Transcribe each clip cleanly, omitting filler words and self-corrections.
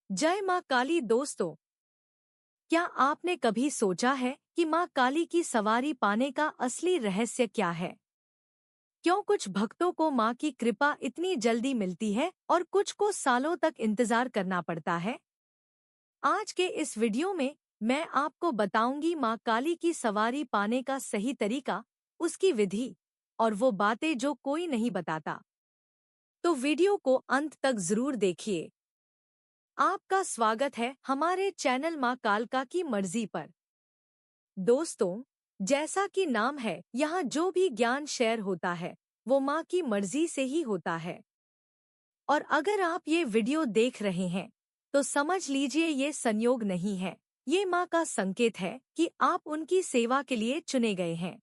जय माँ काली दोस्तों, क्या आपने कभी सोचा है कि माँ काली की सवारी पाने का असली रहस्य क्या है? क्यों कुछ भक्तों को माँ की कृपा इतनी जल्दी मिलती है और कुछ को सालों तक इंतजार करना पड़ता है? आज के इस वीडियो में मैं आपको बताऊंगी माँ काली की सवारी पाने का सही तरीका, उसकी विधि और वो बातें जो कोई नहीं बताता। तो वीडियो को अंत तक जरूर देखिए। आपका स्वागत है हमारे चैनल माँ कालका की मर्जी पर। दोस्तों, जैसा कि नाम है, यहाँ जो भी ज्ञान शेयर होता है वो माँ की मर्जी से ही होता है। और अगर आप ये वीडियो देख रहे हैं तो समझ लीजिए ये संयोग नहीं है, ये माँ का संकेत है कि आप उनकी सेवा के लिए चुने गए हैं।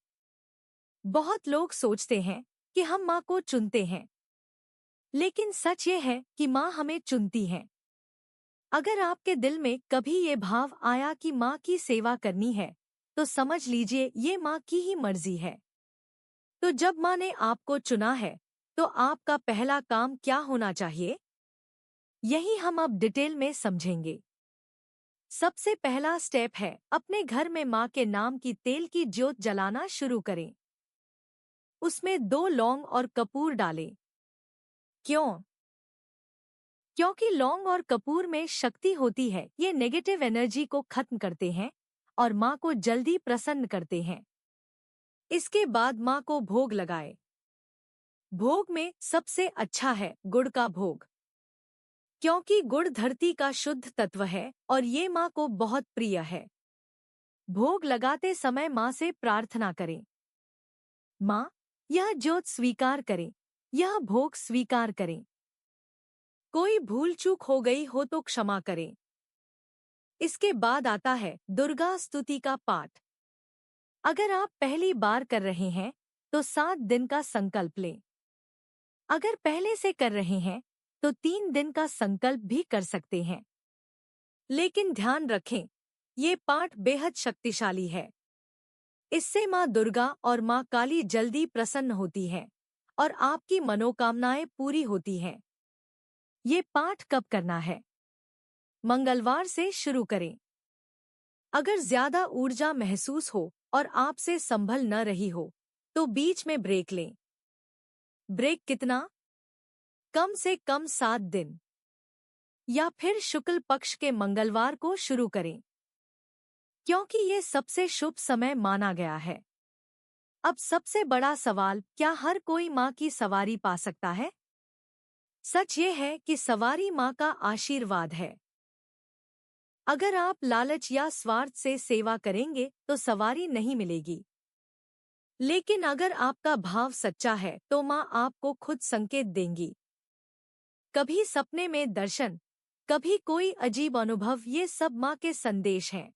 बहुत लोग सोचते हैं कि हम माँ को चुनते हैं, लेकिन सच ये है कि माँ हमें चुनती है। अगर आपके दिल में कभी ये भाव आया कि माँ की सेवा करनी है, तो समझ लीजिए ये माँ की ही मर्जी है। तो जब माँ ने आपको चुना है, तो आपका पहला काम क्या होना चाहिए? यही हम अब डिटेल में समझेंगे। सबसे पहला स्टेप है, अपने घर में माँ के नाम की तेल की ज्योत जलाना शुरू करें। उसमें 2 लौंग और कपूर डालें। क्यों? क्योंकि लौंग और कपूर में शक्ति होती है, ये नेगेटिव एनर्जी को खत्म करते हैं और माँ को जल्दी प्रसन्न करते हैं। इसके बाद माँ को भोग लगाए। भोग में सबसे अच्छा है गुड़ का भोग, क्योंकि गुड़ धरती का शुद्ध तत्व है और ये माँ को बहुत प्रिय है। भोग लगाते समय माँ से प्रार्थना करें, माँ, यह ज्योत स्वीकार करें, यह भोग स्वीकार करें। कोई भूल चूक हो गई हो तो क्षमा करें। इसके बाद आता है दुर्गा स्तुति का पाठ। अगर आप पहली बार कर रहे हैं तो 7 दिन का संकल्प लें। अगर पहले से कर रहे हैं तो 3 दिन का संकल्प भी कर सकते हैं। लेकिन ध्यान रखें, ये पाठ बेहद शक्तिशाली है। इससे माँ दुर्गा और माँ काली जल्दी प्रसन्न होती हैं और आपकी मनोकामनाएं पूरी होती हैं। ये पाठ कब करना है? मंगलवार से शुरू करें। अगर ज्यादा ऊर्जा महसूस हो और आपसे संभल न रही हो, तो बीच में ब्रेक लें। ब्रेक कितना? कम से कम 7 दिन, या फिर शुक्ल पक्ष के मंगलवार को शुरू करें, क्योंकि ये सबसे शुभ समय माना गया है। अब सबसे बड़ा सवाल, क्या हर कोई माँ की सवारी पा सकता है? सच ये है कि सवारी माँ का आशीर्वाद है। अगर आप लालच या स्वार्थ से सेवा करेंगे तो सवारी नहीं मिलेगी। लेकिन अगर आपका भाव सच्चा है तो माँ आपको खुद संकेत देंगी। कभी सपने में दर्शन, कभी कोई अजीब अनुभव, ये सब माँ के संदेश हैं।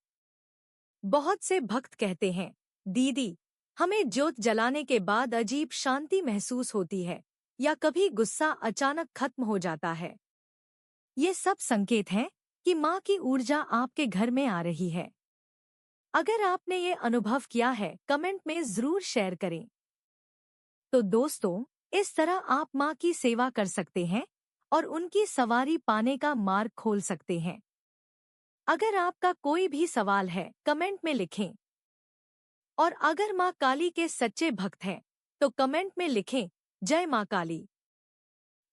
बहुत से भक्त कहते हैं, दीदी, हमें ज्योत जलाने के बाद अजीब शांति महसूस होती है, या कभी गुस्सा अचानक खत्म हो जाता है। ये सब संकेत हैं कि माँ की ऊर्जा आपके घर में आ रही है। अगर आपने ये अनुभव किया है, कमेंट में जरूर शेयर करें। तो दोस्तों, इस तरह आप माँ की सेवा कर सकते हैं और उनकी सवारी पाने का मार्ग खोल सकते हैं। अगर आपका कोई भी सवाल है, कमेंट में लिखें। और अगर माँ काली के सच्चे भक्त हैं, तो कमेंट में लिखें, जय माँ काली।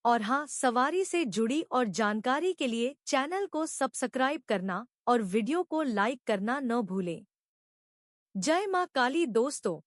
और हाँ, सवारी से जुड़ी और जानकारी के लिए चैनल को सब्सक्राइब करना और वीडियो को लाइक करना न भूलें। जय माँ काली दोस्तों।